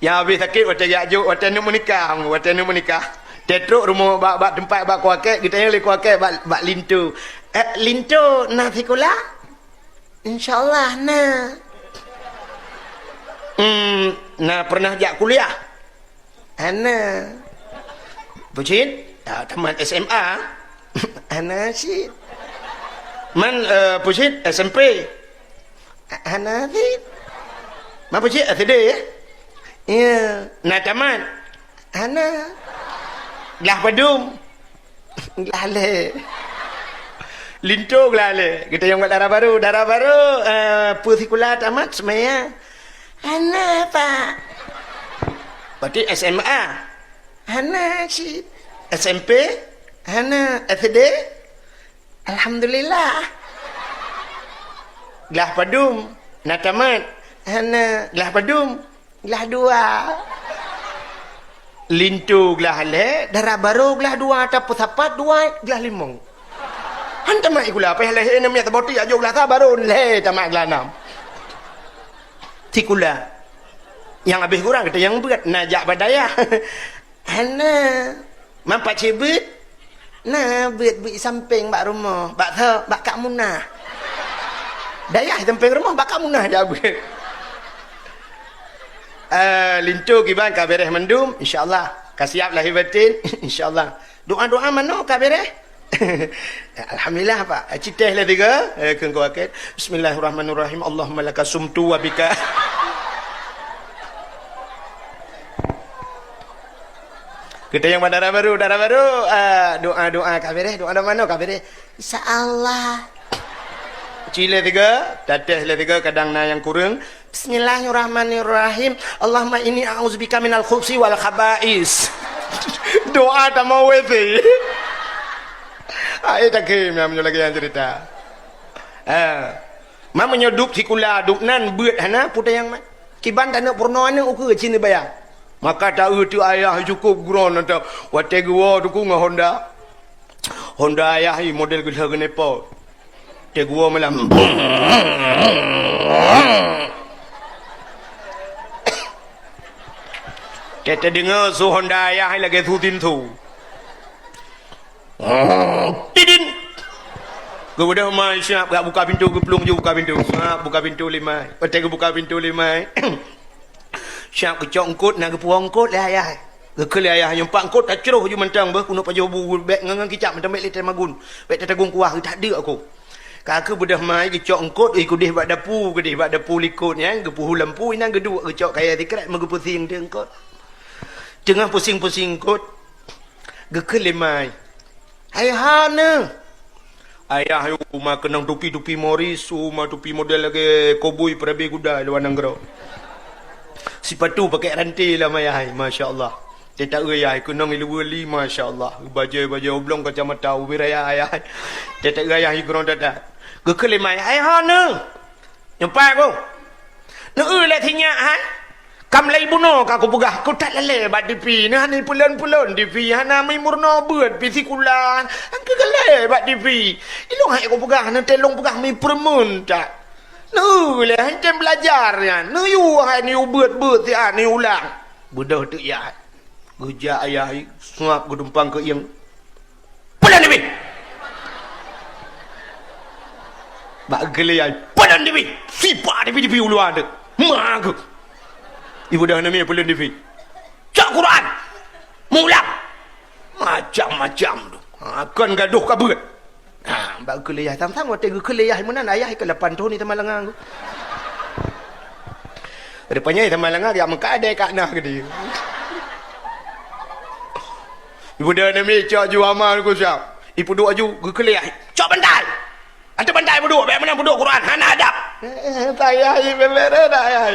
Yang habis sakit waktu yajuk waktu nak menikah. Tetruk rumah bak tempat bak kuakek, kita yang le kuakek bak lintu. Lintu nak sekolah? Insyaallah nak. Nah pernah jak kuliah? Ana. Pucin? Tamat SMA. Ana sih. Man pucin SMP. Ana sih. Man pucin SD ya? Ya. Nah tamat. Ana. Gelah padum. Gelah le. Lintu gelah le. Kita yang buat darah baru. Pusikula tamat semaya. Ana pak. Berarti SMA. Ana si. SMP. Ana SD. Alhamdulillah. Gelah padum. Nah tamat. Ana gelah padum. Gelah dua. Lintu gelah le, darah baru gelah dua, tapi sapat dua gelah limong. Hantar mak ikula, apa yang leh namanya terboti aja gelah tak baru le, tamak gelah enam. Tikula, yang habis kurang kita yang berat najak badaya. Hana, mampat cebut, nah berat samping bak rumah, bak kak munah. Daya samping rumah bak kak munah jabut. Lintu kiban kabereh mendum insyaallah kasiap lahir batin insyaallah doa-doa mana kabereh alhamdulillah pak citeh lah tiga kengko akid bismillahirrahmanirrahim Allahumma laka sumtu wa bika kita yang darah baru doa kabereh doa mana kabereh insyaallah cile tiga tateh le tiga kadang na yang kurang bismillahirrahmanirrahim Allahumma inni a'udzubika minal khubsi wal khaba'is doa tak mau wete tak kim yang lagi yang cerita mamanya duk sikula duk nan beut hana puta yang kiban tak nak purno ana ukur cina bayar maka tak tu ayah cukup gron atau wate gua tu ku Honda ayah model gila genepo te gua malam kita dengar su Honda ayah lagi tu tintu tidin gue udah mai siap gak buka pintu gue pelung je buka pintu buka pintu lima gue buka pintu lima siap ke cok engkut nak ke puang engkut lah ayah ke ayah nyempak engkut tak ceroh je mentang kuno pajo bu bek ngangang kicap mentang bek litar magun bek tatagung kuah tak ada aku kakak budah mai ke cok engkut ikut deh bak dapu likut ya ke puhu lampu inang geduk ke cok kaya dikrat megepusing dia engkut tengah pusing-pusing kot gekel lemai ayah na ayah yu ma kenang tupi mori ma tupi model lagi koboi perabi kuda lawan nanggro sepatu pakai rantai lah mayah masya-Allah tak ayah kenang ilu wali masya-Allah baju oblong kacamata ubiraya ayah tak ayah igron dada gekel lemai ayah na nyampai ko na le thinya ha kam lai buno ka ko pugah ko tak lele bat dipi nah ni pulon dipi hana mai murno beut pisikulan angke gale bat dipi ilung hai ko pugah na telong pugah mai permun tak nu le hancem belajar ya nu yu hai ni beut ti ni ulang budah tu ya guja ayah suap gudumpang ke yang pulon dipi bak gele ai pulon dipi sipa dipi uluan de magu ibu dah namanya pelun divi cak Quran mulang macam-macam tu akan gaduh kabut bak kuliah tam-tam waktu kuliah mana ayah ke 8 tahun ni tamalangang rupanya tamalangang dia mengkadai kak nah ke dia ibu dah namanya cak juamal ku siap ibu duk aju kuliah cak bandai ada bandai buduk baik mana buduk Quran hana adab tayah beberan ayah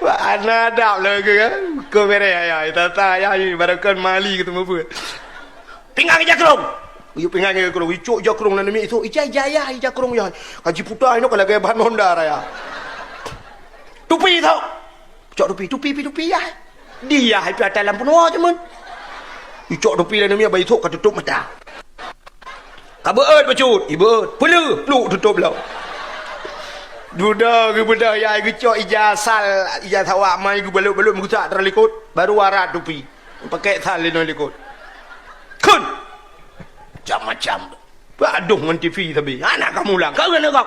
wah anak dah lagi kan kau beri ayah tata ayah barakan mali ketemu apa pinggang jakrong pinggang jakrong icuk jakrong lah ni itu ijaya jakrong ya kaji putar ini kalau gaya bahan Honda raya tupi tau cok tupi ya dia itu atas lampu noa cuman icuk tupi lah ni bayi tu kau tutup mata kabeut bacut ibeut peluk tutup lah Duda ke budak ya ke cok ijazah awak mai ke beluk-beluk menggutak terlikut baru warat tupi. Pakai salin likut. Kun. Macam-macam. Aduh dengan TV tapi. Anak kamu ulang. Kau kena kau.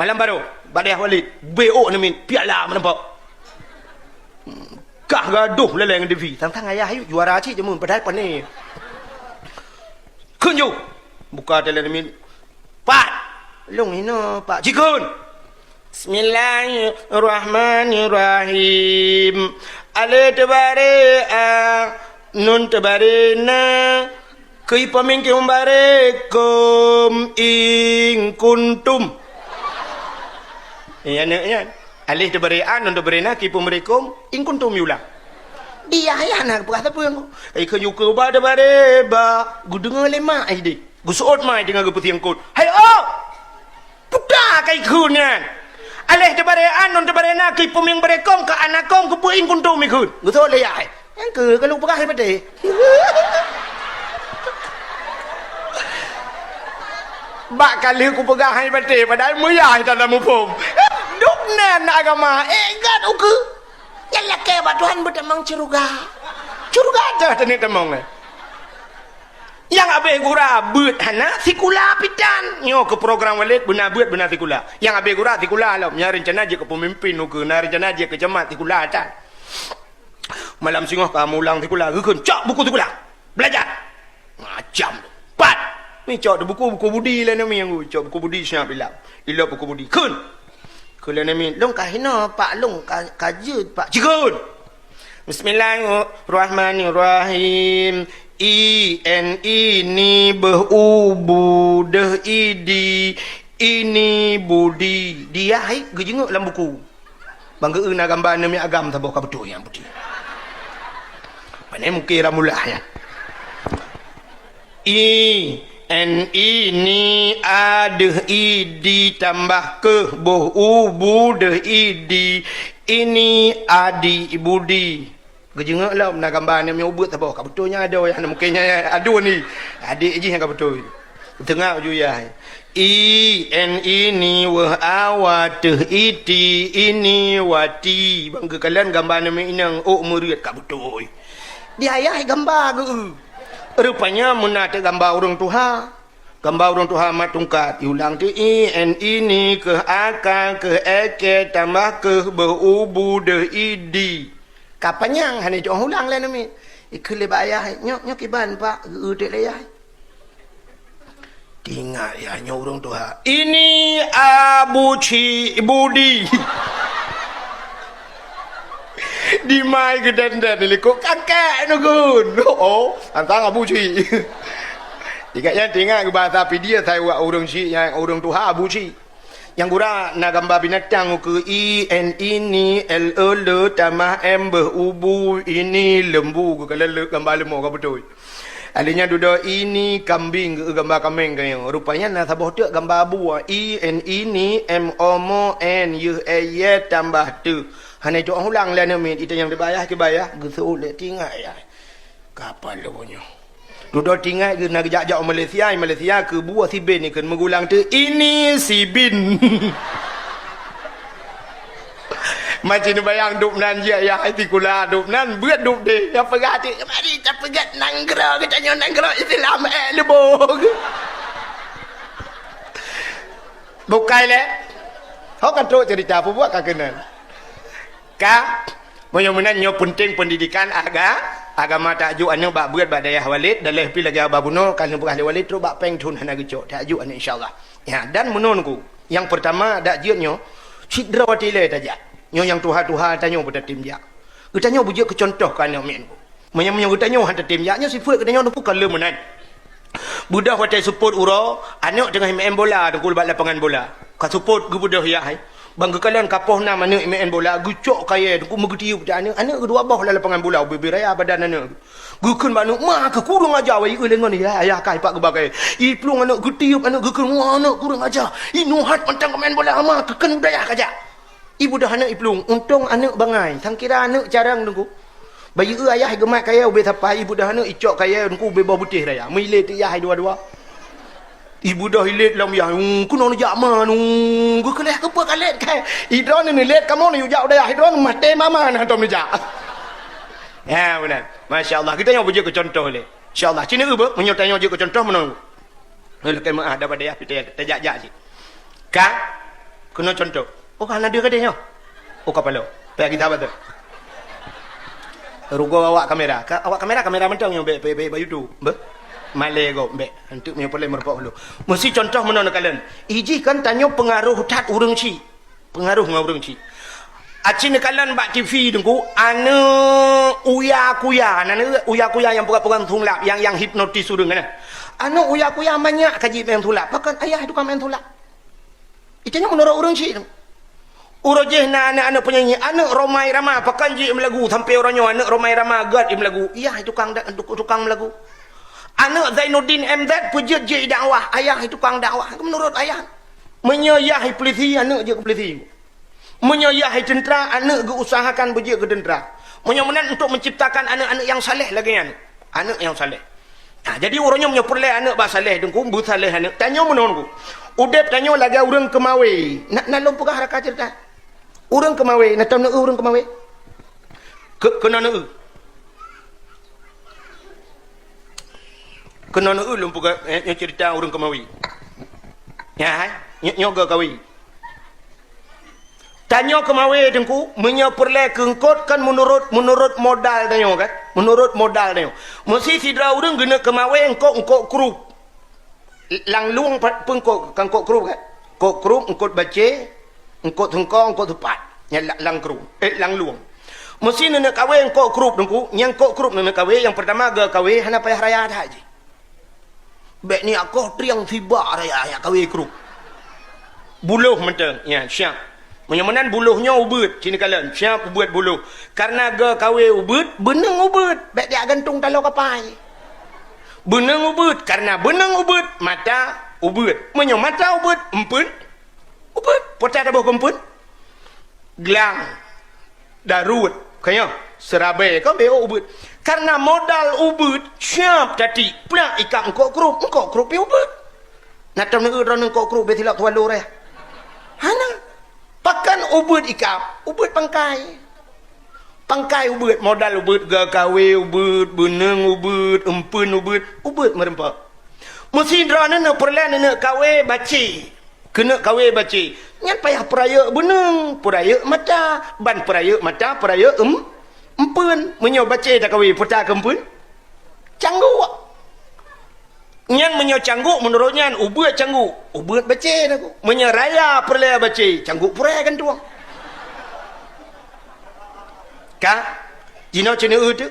Malam baru. Badiah Walid. BO ni min. Piala menampak. Kah gaduh leleng dengan TV. Tang-tang ayah yuk. Juara cik je mun. Padahal panik. Kun yuk. Buka tele ni min. Pak. Long ni no. Pak. Cikun. Bismillahirrahmanirrahim. Alif tabare nun tabare na kui pamingkum barekum in kuntum. Ya ne alif tabare nun tabare na kui pamingkum in kuntum yulang. Dia ya nak berkata apa yang ai kayu ke ba tabare ba gudung lema ai de. Gusot mai dengan geputiang kot. Hai oh. Puda kai kunan. Alih tebarean non tebarena ki puming berekom ke anakom ke puing kuntum ikut. Betul le ya. Yang ke kalau pegah pade. Bak kali ku pegah hai pade padahal muyah dalam upum. Duk nan agama engat uku. Yalla ke ba Tuhan bedamang curuga. Curuga dah tani temong. Yang abe gura beut hana sikula pitan nyo ke program Walid benar beut benar sikula yang abe gura sikula lah nya rencana je ke pemimpin ke na rencana je ke jemaat sikula tan malam singoh kamu ulang sikula geun cak buku sikula belajar macam pat ni cak buku budi lah ni yang cak buku budi siap bilang ilo buku budi kun kula ni long kahina pak long kajut pak cikun Bismillahirrahmanirrahim. Ini berubu deh idi ini budi dia hai gejenguk dalam buku bangga na gambar nama agam tak bawa betul yang betul mana mungkin ramulah ya ini ada idi tambah ke berubu deh idi ini adi budi gejengak lah nak gambar ni ubut tak apa betulnya ada yang mungkinnya ada ni adik je yang betul tengah ju ya ini wa awat iti ini wati bangga kalian gambar ni inang murid ka betul dia ayah gambar ke rupanya munat gambar orang Tuhan gambar orang Tuhan mat tungkat diulang tu ini ke akal ke eke tambah ke berubu de idi kapanyang hani jong ulang lah ni ikhle bayah nyok iban pak udek layah tinggal ya nyorong Tuhan ini Abu Ci Budi di mai gedan-dan ni kok kakek nugun oh antang Abu Ci dikatnya tinggal ke bahasa dia saya orang Ci yang orang Tuhan Abu Ci yang gura na gambar binatang ke ini l tambah m berubu ini lembu ke kalau gambar lembu ke betul alinya duda ini kambing ke gambar kambing ke rupanya na sabah tu gambar abu ini m omo n y tambah tu hanya tu ulang lah ni itu yang dibayar ke bayar gesul tinggal ya kapal lonya Duda tinggal ke nak jak-jak Malaysia ke buah si bin ni kan mengulang tu ini si bin macam ni bayang duk nan je ya hati kula duk nan buat duk deh ya pegat mari kita pegat nanggera kita nyon nanggera Islam lebog bukai le hok kan tu cerita apa buat kakenan ka Menyomunan nyo penting pendidikan agama takjuk anu bak berat bak dayah Walid dalih pi lagi ababuno kalau bukan Walid terus bak peng tun hana gecok takjuk anu insyaallah ya dan menonku yang pertama dak jiatnyo sidrawati le tajak nyo yang tuha-tuha tanyo pada tim jak utanyo bujak ke contoh kan men menyo utanyo hantar tim jaknya sifat katanya nu pun kalau menan budak hotel support uro anak tengah main bola dengkul bak lapangan bola ka support gu budak ya hai bangga kalian kapoh nama anak main bola gucok kaya dengkul megetiup anak kedua bawah lapangan bola beraya badan anak gukun manuk mah ke kurang aja wai lengan ni ayah kai pak gebagai i plung anak getiup anak gukun anak kurang aja i nuhat pantang main bola mah keken budaya kaja ibu dah anak iplung untung anak bangai sang kira anak jarang dengku bayi ayah gemak kaya ube tapai ibu dah anak icok kaya dengku ube bawah putih raya milih tu ayah dua-dua Ibu dah hilit lam ya. Kuno nak jaman. Gu keleh ke apa kalet kai. Hidron ni let kamu ni ujak dah. Hidron mate mama nak tom ujak. Ya benar. Masya-Allah. Kita yang bujuk ke contoh le. Insya-Allah. Cina ke ba? Menyo tanya je ke contoh mana? Lekai maah dapat dia kita tajak-jak si. Ka kena contoh. Oh kan ada ke dia? Oh kepala. Payah kita apa tu? Rugo awak kamera. Awak kamera mentang yang baik YouTube. Ba? Malay go baik. Untuk punya boleh merupak dulu. Mesti contoh mana nak kalian? Iji kan tanya pengaruh tat urang ci. Pengaruh ngau urang ci. Acin kalian bak TV dengku anu uya-kuya yang pegang thunglap yang hipnotis urang kan. Anu uya-kuya banyak kaji main thulap. Bahkan ayah itu kan main thulap. Itanya menurut urang ci. Urojeh na anak penyanyi anak Romai Rama pakan je melagu sampai orangnya anak Romai Rama gad melagu. Iya itu tukang melagu. Anak Zainuddin MZ pujud je dakwah. Ayah itu tukang dakwah. Menurut ayah. Menyayahi polisi anak je ke polisi. Menyayahi tentera anak usahakan berjaya ke tentera. Menyayahi untuk menciptakan anak-anak yang saleh lagi kan. Anak yang saleh. Nah, jadi orangnya menyepurlai anak bah saleh dengku bu saleh anak. Tanya menurutku. Udep tanya lagi orang kemawe. Nak lumpukah haraka cerita. Orang kemawe, nak tahu nak orang kemawe? Kena nak. Kena nak lumpuk yang cerita orang kemawe. Ya, nyoga kawi. Tanya kemawe dengku, menyeperle kengkot kan menurut modal tanya kan? Menurut modal tanya. Mesti sidra orang guna kemawe engkau krup. Lang luang pengkok kangkok krup kan? Kok krup engkau baca, engkau tengkong engkau tepat. Yang lang krup, lang luang. Mesti nak kawin engkau krup dengku, yang kok krup nak kawin yang pertama ga kawin hana payah raya dah je. Baik ni aku triang tiba raya kawin krup. Buluh mentang, ya siap. Menyamanan buluhnya ubud sini kalian siap ubud buluh karena ga kawe ubud benang ubud baik dia gantung talau kapai benang ubud karena benang ubud mata ubud menyo mata ubud empun ubud pota tabuh kempun gelang darut kaya serabai kau beo ubud karena modal ubud siap tadi plak ikat engkau krup ubud nak tahu nak orang engkau krup betilak tuan lor hana pakan ubud ikap, ubud pangkai ubud, modal ubud, gawe ubud, benang ubud, empun ubud merempak. Mesti drana nak perlahan nak kawe baci, kena kawe baci. Ngan payah peraya benang, peraya mata, ban peraya mata, peraya empun. Menyo baci tak kawe peta kempun, canggu. Nyan menyo cangguk menurutnya ubud cangguk ubud baca aku menyeraya perle baca cangguk pura kan tuang ka jino cina tu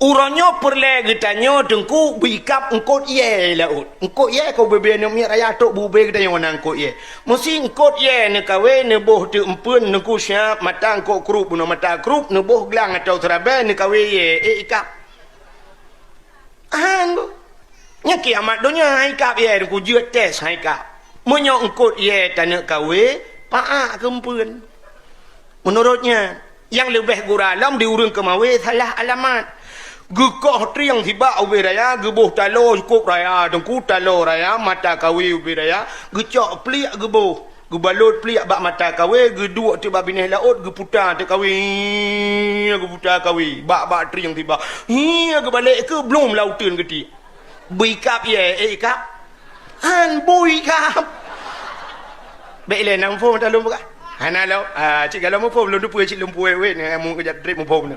uranyo perle getanyo dengku bikap engkot ye laut engkot ye kau bebe no mi raya tok bube getanyo nang engkot ye mesti engkot ye ne kawe ne boh te empun nengku siap mata engkot krup no mata krup ne boh gelang atau terabe ne kawe ye ikap bu nya kiamat dunia hai kap ye ku jut tes hai kap menyo engkut ye tanah kawe paak kempun menurutnya yang lebih guralam di urang kemawe salah alamat gekoh triang tiba ubi raya gebuh talo cukup raya dengku talo raya mata kawe ubi raya gecok pliak gebuh gebalut pliak bak mata kawe geduk tiba binih laut geputar te kawe geputar kawe bak triang tiba hi gebalik ke belum lautan geti bikap ye ikap han buikap baiklah nang phone tak lupa hana lo cik kalau mo phone lu dupu cik lumpu we ni mu kejap drip mo phone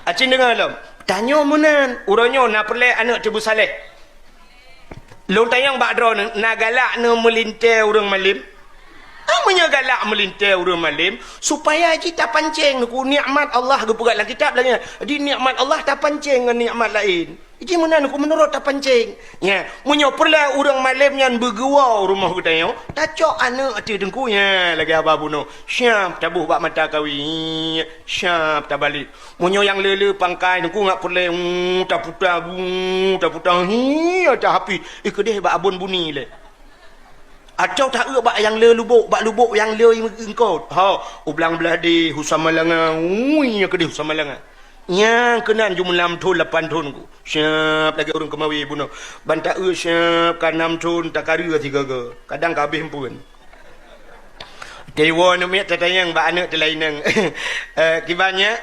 cik dengar lo tanya menan uranyo na perle anak tebu saleh lu tayang bak dro na galak ne melintai urang malim amanya galak melintai urang malim supaya kita pancing ku nikmat Allah ge pegat dalam kitab lah di nikmat Allah tak pancing dengan nikmat lain. Iji mana aku menurut tak pancing. Ya, munyo perla urang malam yang bergewau rumah kita yo. Tacok anak ati dengkunya lagi apa buno. Syam tabuh bak mata kawi. Syam tak balik. Munyo yang lele pangkai dengku ngak perla tak putar hi tak hapi. Ikudeh bak abun buni le. Atau tak bak yang le lubuk lubuk yang le engkau. Ha, ublang belah di husamalangan. Ui kedih husamalangan. Yang kenan jumlah 6 tahun 8 tahun ku. Siap lagi orang kemawi bunuh. Bantak siap kan 6 tahun tak karya 3 ke. Kadang kabeh pun. Dewa nu mek tatayang ba anak telainang. Kibanya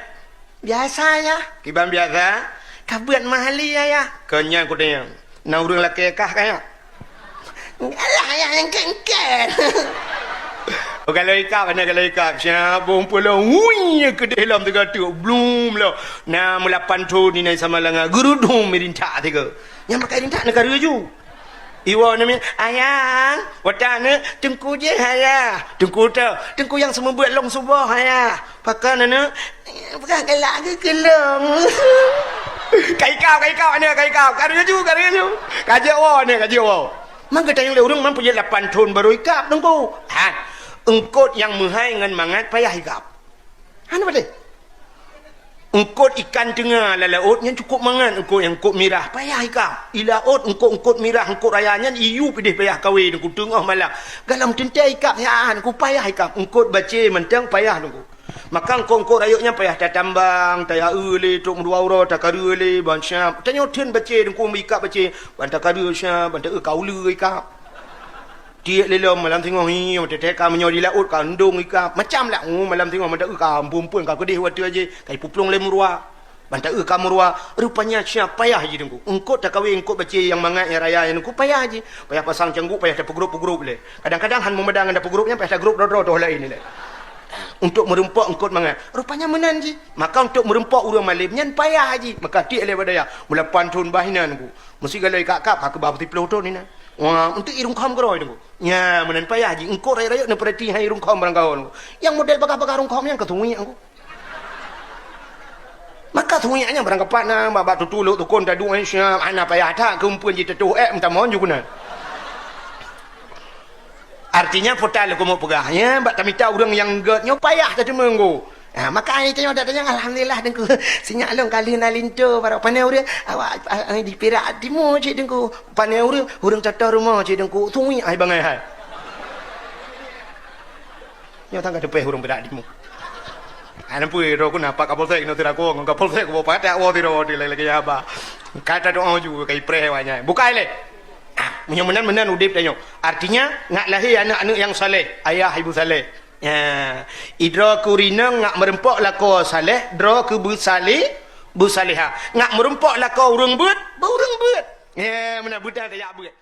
biasa ya. Kiban biasa. Kabuat mahali ya. Kenyang ku tayang. Na urang laki kah kaya. Alah yang kengken. Kalau ikat mana kalau ikat siapa pulau wuih ke dalam tiga tu belum lah na mula pantu ni nai sama langa gerudung merintak tiga yang makai rintak negara ju iwa ni ayang watana tengku je haya tengku yang semua buat long subah haya pakai nana pakai kelak ke kelong kai kau ni kai kau karu ju kajak wa ni kajak wa mang kita yang le urang man punya 8 tahun baru ikat tengku ha engkot yang menghai dengan mangat payah higap. Hana pada. Engkot ikan tengah lalaut yang cukup mangat engkot yang engkot mirah payah higap. Ilaut engkot mirah engkot rayanya iu pedih payah kawin engkot tengah malam. Galam tentai higap yaan engkot payah higap. Engkot baca mentang payah engkot. Maka engkot rayuknya payah tatambang, taya ule tok mdua uro takadu ule bansyam. Tanya ten baca engkot higap baca bantakadu syam bantak kaulu higap. Dia lelom malam tengok ni macam ka menyo di laut kandung ikan macam lah malam tengok macam ka pumpun ka kedih waktu aje kai puplong le murua bantak ka murua rupanya siapa payah je dengku engkau tak kawin engkau baca yang mangat yang raya yang engkau payah je payah pasang canggup payah ada grup le kadang-kadang han memedang ada grupnya payah ada grup ro lain ni le untuk merempak engkau mangat rupanya menan je maka untuk merempak urang malim nyan payah je maka ti le badaya mula pantun bahinan ku mesti galai kak ka bab 10 tahun ni na wah untuk irung kham geroi dengku nya menan payah ji engkau raya na perhati hai irung kham barang kawan yang model bakar irung kham yang ketungui aku maka tunginya barang kapat na bab tutuluk tukun dadu syam ana payah tak kumpul ji tetu minta mohon juga na artinya portal aku mau pegahnya bak tamita urang yang getnya payah tadi menggo maka ini tanya datanya alhamdulillah dengku sinyak long kali nalinto para panai urang awak di Perak Timur cik dengku panai urang catar rumah cik dengku tungui ai bangai hai nyo tangga depe urang Perak Timur ana pui ro ku napa kapolsek no tiraku ngong kapolsek ko pata wo tiro di lele ya ba kata doa ju kai pre wanya bukai le menan udip tanyo artinya ngak lahir anak-anak yang saleh ayah ibu saleh ya idra kurina ngak merempok lako saleh dra ke bu salihah ngak merempok lako urang beut ya mana budak tak ya beut